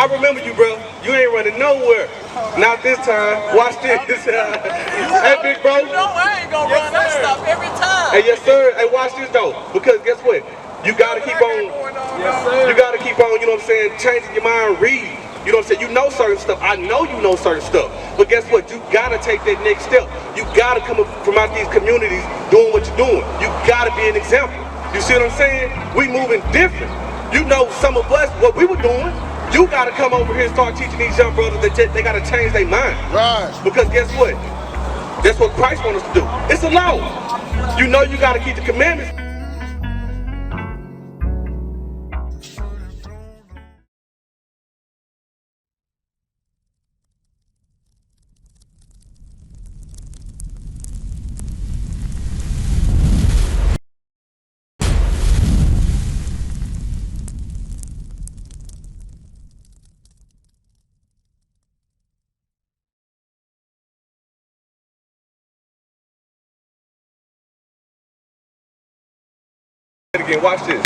I remember you, bro. You ain't running nowhere. Not this time. Watch this. Hey, big bro. You know I ain't gonna run that stuff every time. Hey, yes, sir. Hey, watch this, though. Because guess what? You gotta keep on. Yes, sir. You gotta keep on, you know what I'm saying, changing your mind, read. You know what I'm saying? You know certain stuff. I know you know certain stuff. But guess what? You gotta take that next step. You gotta come up from out these communities doing what you're doing. You gotta be an example. You see what I'm saying? We moving different. You know some of us, what we were doing. You gotta come over here and start teaching these young brothers that they gotta change their mind. Right. Because guess what? That's what Christ wants us to do. It's a law. You know you gotta keep the commandments. Again, watch this.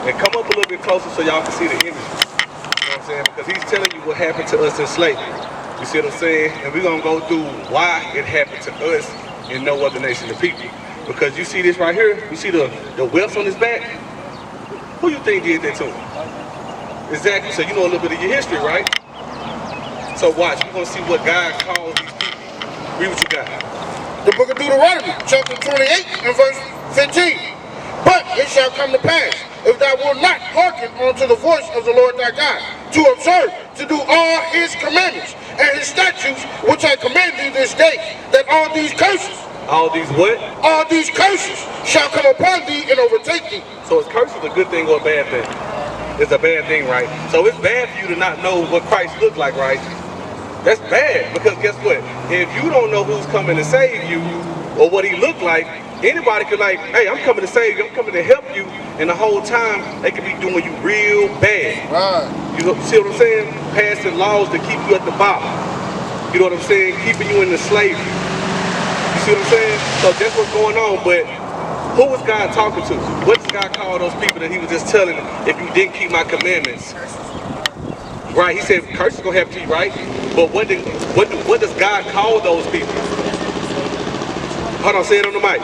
And come up a little bit closer so y'all can see the image. You know what I'm saying? Because he's telling you what happened to us in slavery. You see what I'm saying? And we're going to go through why it happened to us and no other nation of people. Because you see this right here, you see the welts on his back? Who you think did that to him? Exactly. So you know a little bit of your history, right? So watch, we're going to see what God calls these people. Read what you got. The book of Deuteronomy, chapter 28 and verse 15. But it shall come to pass, if thou wilt not hearken unto the voice of the Lord thy God, to observe, to do all his commandments and his statutes, which I command thee this day, that all these curses, all these what? All these curses shall come upon thee and overtake thee. So is curses a good thing or a bad thing? It's a bad thing, right? So it's bad for you to not know what Christ looked like, right? That's bad, because guess what? If you don't know who's coming to save you or what he looked like, anybody could like, hey, I'm coming to save you, I'm coming to help you, and the whole time they could be doing you real bad. Right. You know, see what I'm saying? Passing laws to keep you at the bottom. You know what I'm saying? Keeping you in the slavery. You see what I'm saying? So that's what's going on, but who was God talking to? What does God call those people that he was just telling them, if you didn't keep my commandments? Right, he said, curses gonna happen to you, right? But what does God call those people? Hold on, say it on the mic.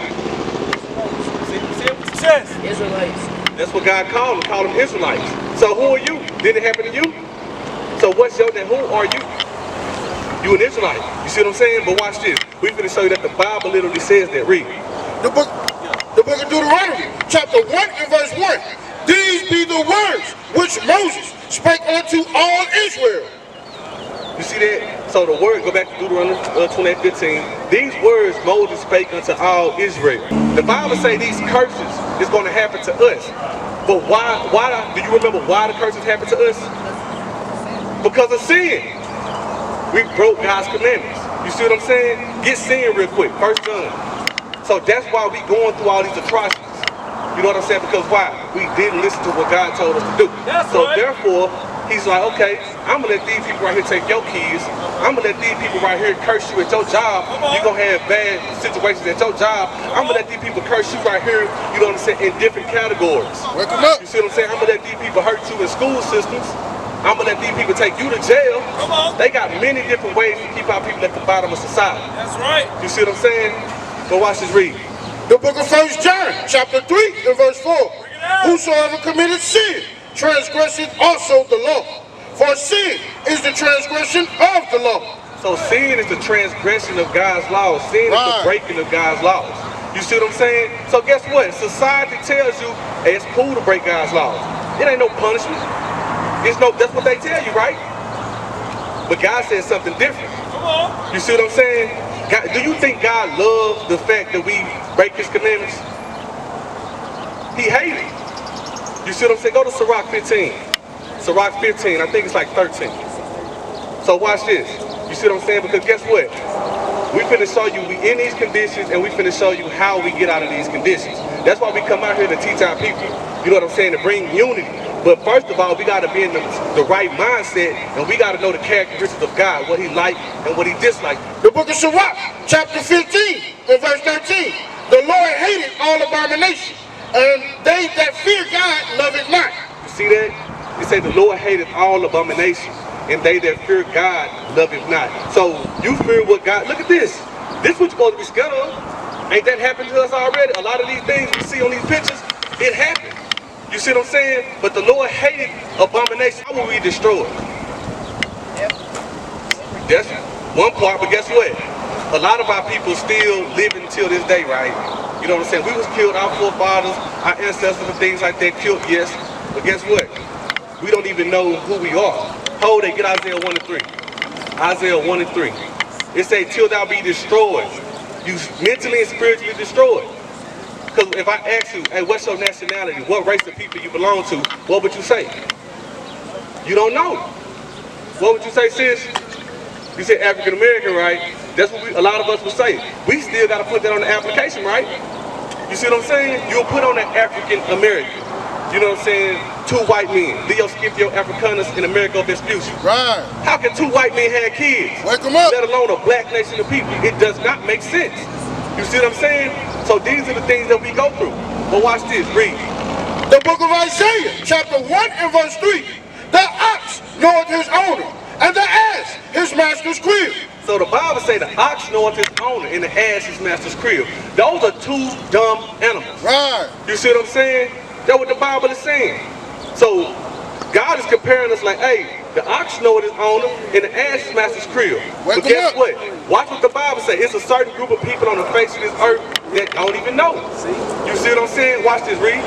Israelites. That's what God called them. Called them Israelites. So who are you? Did it happen to you? So what's your name? Who are you? You an Israelite. You see what I'm saying? But watch this. We're going to show you that the Bible literally says that. Read. The book of Deuteronomy, chapter 1 and verse 1. These be the words which Moses spake unto all Israel. You see that? So the word, go back to Deuteronomy 28:15. These words Moses spake unto all Israel. The Bible say these curses is going to happen to us. But why, do you remember why the curses happened to us? Because of sin. We broke God's commandments. You see what I'm saying? Get sin real quick. 1 John. So that's why we going through all these atrocities. You know what I'm saying? Because why? We didn't listen to what God told us to do. Therefore, he's like, okay, I'm going to let these people right here take your kids. I'm going to let these people right here curse you at your job. You're going to have bad situations at your job. I'm going to let these people curse you right here, you know what I'm saying, in different categories. Wake them up. You see what I'm saying? I'm going to let these people hurt you in school systems. I'm going to let these people take you to jail. They got many different ways to keep our people at the bottom of society. That's right. You see what I'm saying? Go watch this read. The book of 1 John, chapter 3 and verse 4. Whosoever committed sin, transgresseth also the law. For sin is the transgression of the law. So sin is the transgression of God's laws. Sin is the breaking of God's laws. You see what I'm saying? So guess what? Society tells you, hey, it's cool to break God's laws. It ain't no punishment. That's what they tell you, right? But God says something different. Come on. You see what I'm saying? God, do you think God loves the fact that we break his commandments? He hates it. You see what I'm saying? Go to Sirach 15. Sirach 15, I think it's like 13. So watch this. You see what I'm saying? Because guess what? We finna show you we in these conditions, and we finna show you how we get out of these conditions. That's why we come out here to teach our people, you know what I'm saying, to bring unity. But first of all, we got to be in the right mindset, and we got to know the characteristics of God, what he like and what he dislike. The book of Sirach, chapter 15 and verse 13. The Lord hated all abomination, and they that fear God love it not. You see that? He said the Lord hated all abomination. and they that fear God love him not. So you fear what God, look at this. This is what you're supposed to be scared of. Ain't that happened to us already? A lot of these things we see on these pictures, it happened. You see what I'm saying? But the Lord hated abomination. How will we destroy it? That's one part, but guess what? A lot of our people still living till this day, right? You know what I'm saying? We was killed, our forefathers, our ancestors and things like that, killed, yes. But guess what? We don't even know who we are. Hold it, get Isaiah 1 and 3. Isaiah 1 and 3. It say, till thou be destroyed. You mentally and spiritually destroyed. Because if I ask you, hey, what's your nationality? What race of people you belong to? What would you say? You don't know. What would you say, sis? You said African American, right? That's what a lot of us would say. We still got to put that on the application, right? You see what I'm saying? You'll put on the African American. You know what I'm saying? 2 white men. Leo Scipio Africanus in America Vespucci. Right. How can 2 white men have kids? Wake them up. Let alone a black nation of people. It does not make sense. You see what I'm saying? So these are the things that we go through. But watch this, read. The book of Isaiah, chapter 1 and verse 3. The ox knoweth his owner, and the ass his master's crib. So the Bible say the ox knoweth his owner and the ass his master's crib. Those are 2 dumb animals. Right. You see what I'm saying? That's what the Bible is saying. So God is comparing us like, hey, the ox knoweth his owner and the ass his master's crib. But guess what? Watch what the Bible says. It's a certain group of people on the face of this earth that don't even know. You see what I'm saying? Watch this, read.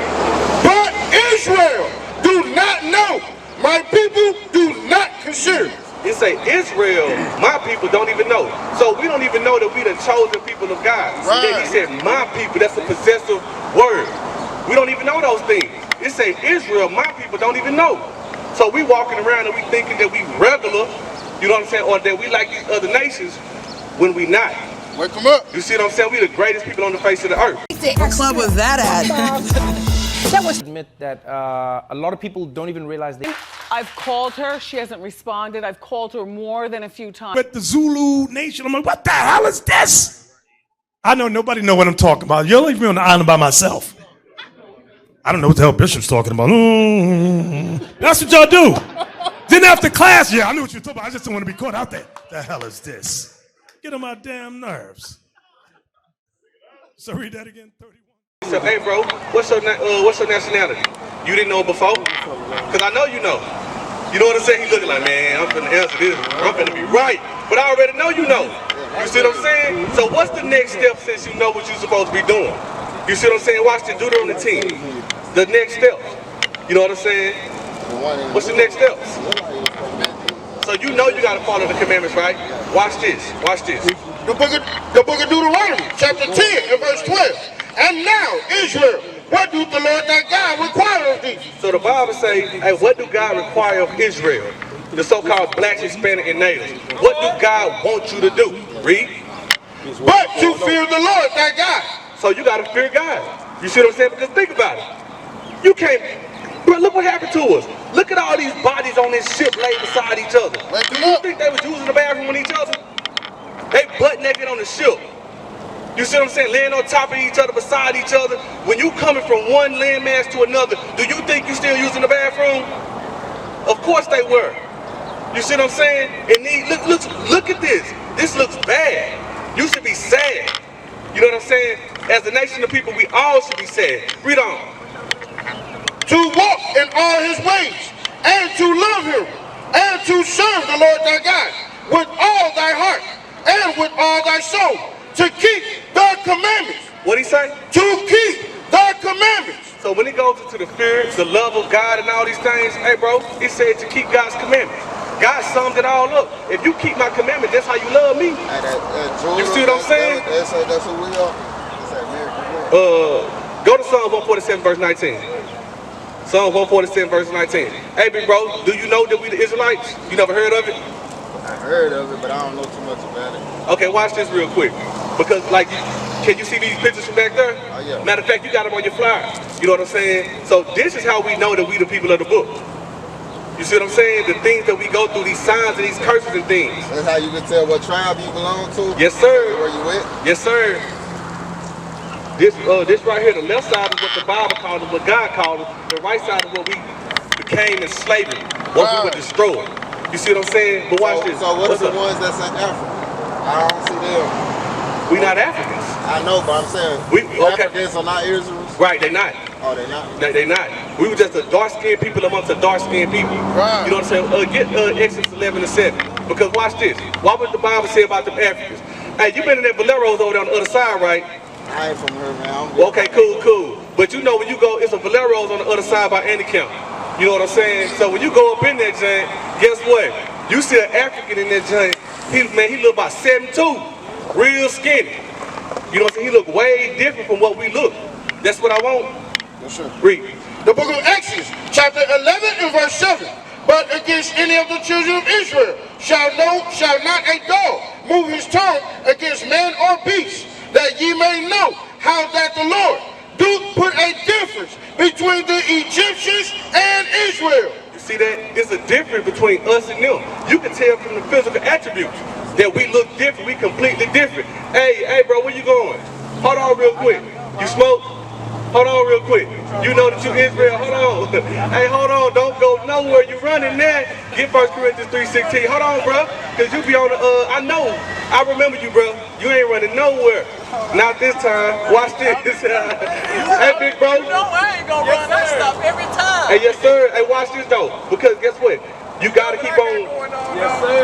But Israel do not know. My people do not consider. It say Israel, my people don't even know. So we don't even know that we the chosen people of God. Right. Then he said, my people, that's a possessive word. We don't even know those things. It say Israel, my people don't even know. So we walking around and we thinking that we regular, you know what I'm saying, or that we like these other nations when we not. Wake them up. You see what I'm saying? We the greatest people on the face of the earth. What club was that at? Admit that a lot of people don't even realize they. I've called her. She hasn't responded. I've called her more than a few times. But the Zulu nation, I'm like, what the hell is this? I know nobody know what I'm talking about. You'll leave me on the island by myself. I don't know what the hell Bishop's talking about. That's what y'all do. Then after class, yeah, I knew what you were talking about. I just don't want to be caught out there. The hell is this? Get on my damn nerves. So read that again, 31. So, hey bro, what's your nationality? You didn't know before? Cause I know you know. You know what I'm saying? He's looking like, man, I'm finna answer this. I'm finna be right. But I already know you know. You see what I'm saying? So what's the next step since you know what you're supposed to be doing? You see what I'm saying? Watch the Deuteronomy 10. The next step. You know what I'm saying? What's the next steps? So you know you gotta follow the commandments, right? Watch this. Watch this. The book of Deuteronomy, chapter 10 and verse 12. And now, Israel, what do the Lord thy God require of thee? So the Bible say, hey, what do God require of Israel? The so-called blacks, Hispanic, and natives. What do God want you to do? Read. But to fear the Lord thy God. So you gotta fear God. You see what I'm saying? Because think about it. You can't, bro, look what happened to us. Look at all these bodies on this ship laid beside each other. Do you think they was using the bathroom with each other? They butt naked on the ship. You see what I'm saying? Laying on top of each other, beside each other. When you coming from one landmass to another, do you think you still using the bathroom? Of course they were. You see what I'm saying? And look at this. This looks bad. You should be sad. You know what I'm saying? As a nation of people, we all should be sad. Read on. To walk in all his ways, and to love him, and to serve the Lord thy God with all thy heart, and with all thy soul, to keep the commandments. What'd he say? To keep the commandments. So when it goes into the fear, the love of God and all these things, hey bro, it said to keep God's commandments. God summed it all up. If you keep my commandments, that's how you love me. You see what I'm saying? That's who we are. That's American way. Go to Psalm 147 verse 19. Psalm 147 verse 19. Hey big bro, do you know that we the Israelites? You never heard of it? I heard of it, but I don't know too much about it. Okay, watch this real quick. Because like, can you see these pictures from back there? Oh, yeah. Matter of fact, you got them on your flyer. You know what I'm saying? So this is how we know that we the people of the book. You see what I'm saying? The things that we go through, these signs and these curses and things. That's how you can tell what tribe you belong to? Yes, sir. Where you at? Yes, sir. This right here, the left side is what the Bible called it, what God called it. The right side is what we became in slavery, what we were destroyed. You see what I'm saying? But watch this. So what What's are the up? ones that's in Africa? I don't see them. We not Africans. I know, but I'm saying okay. Africans are not Israelites. Right, they not. Oh, they're not. They not. We were just a dark-skinned people amongst a dark-skinned people. Right. You know what I'm saying? Get Exodus 11:7. Because watch this. What would the Bible say about them Africans? Hey, you been in that Valero's over there on the other side, right? I ain't from here, man. Okay, cool. But you know when you go, it's a Valero's on the other side by Andy Camp. You know what I'm saying? So when you go up in that joint, guess what? You see an African in that joint. He look about 7'2", real skinny. You know what I'm saying? He look way different from what we look. That's what I want. Yes, sir. Read. The book of Exodus, chapter 11 and verse 7. But against any of the children of Israel shall not a dog move his tongue against man or beast, that ye may know how that the Lord do put a difference between the Egyptians and Israel. You see that? It's a difference between us and them. You can tell from the physical attributes that we look different, we completely different. Hey bro, where you going? Hold on real quick. You smoke? Hold on real quick. You know that you Israel, hold on. Hey, hold on, don't go nowhere. You running there. Get 1 Corinthians 3:16. Hold on, bro. Cause you be on the, I remember you, bro. You ain't running nowhere. Not this time. Watch this. Hey, big bro. You know I ain't gonna run that stop every time. Hey, yes, sir. Hey, watch this, though. Because guess what? You gotta keep on,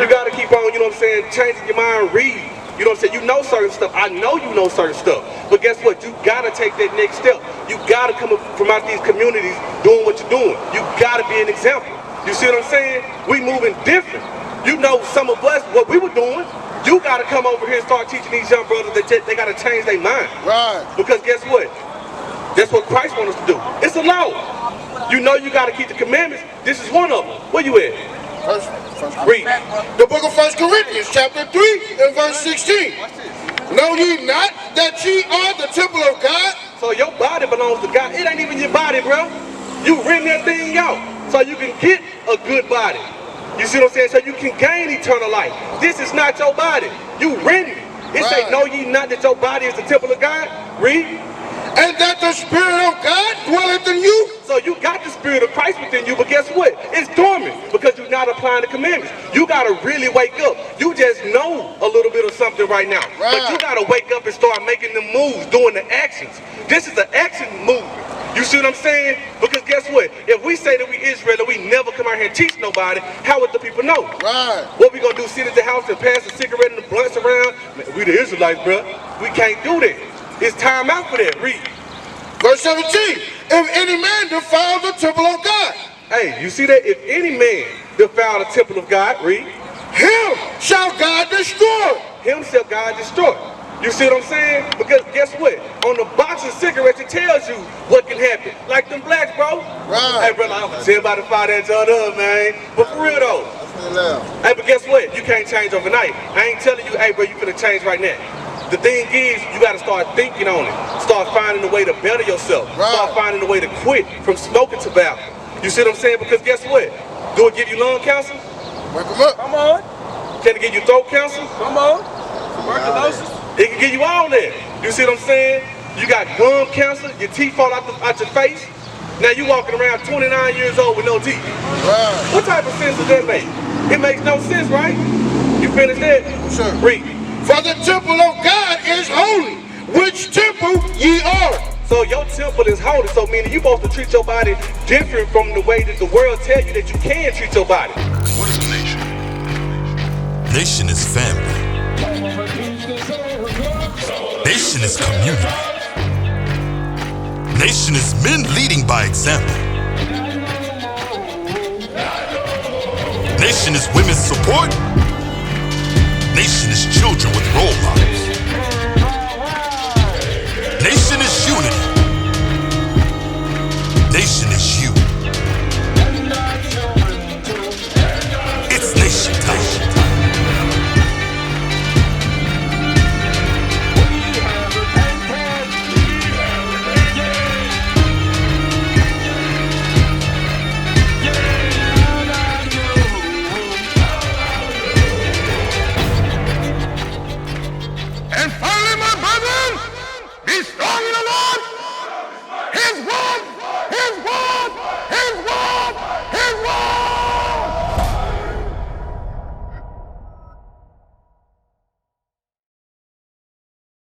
you gotta keep on, you know what I'm saying, changing your mind, read. You know what I'm saying? You know certain stuff. I know you know certain stuff. But guess what? You gotta take that next step. You gotta come from out these communities doing what you're doing. You gotta be an example. You see what I'm saying? We moving different. You know some of us, what we were doing. You gotta come over here and start teaching these young brothers that they gotta change their mind. Right. Because guess what? That's what Christ wants us to do. It's a law. You know you gotta keep the commandments. This is one of them. Where you at? Read. The book of 1 Corinthians, chapter 3 and verse 16. Know ye not that ye are the temple of God? So your body belongs to God. It ain't even your body, bro. You rent that thing out so you can get a good body. You see what I'm saying? So you can gain eternal life. This is not your body. You rent it. It say, know ye not that your body is the temple of God? Read. And that the Spirit of God dwelleth in you? So you got the Spirit of Christ within you, but guess what? It's dormant because you're not applying the commandments. You got to really wake up. You just know a little bit of something right now. But you got to wake up and start making the moves, doing the actions. This is an action movement. You see what I'm saying? Because guess what? If we say that we Israel and we never come out here and teach nobody, how would the people know? Right. What we going to do, sit at the house and pass a cigarette and the blunts around? Man, we the Israelites, bro. We can't do that. It's time out for that. Read. Verse 17. If any man defile the temple of God. Hey, you see that? If any man defile the temple of God, read. Him shall God destroy. Him shall God destroy. You see what I'm saying? Because guess what? On the box of cigarettes, it tells you what can happen. Like them blacks, bro. Right. Hey, brother, I'm saying about to fire that joint up, man. But for real, though. Hey, but guess what? You can't change overnight. I ain't telling you, hey, bro, you finna change right now. The thing is, you gotta start thinking on it. Start finding a way to better yourself. Right. Start finding a way to quit from smoking tobacco. You see what I'm saying? Because guess what? Do it give you lung cancer? Wake them up. Come on. Can it give you throat cancer? Come on. Tuberculosis. It can give you all that. You see what I'm saying? You got gum cancer, your teeth fall out your face. Now you walking around 29 years old with no teeth. Right. What type of sense does that make? It makes no sense, right? You finished that? Sure. Read. For the temple of God is holy, which temple ye are. So your temple is holy, so meaning you're supposed to treat your body different from the way that the world tell you that you can treat your body. What is a nation? Nation is family. Nation is community. Nation is men leading by example. Nation is women's support. Nation is children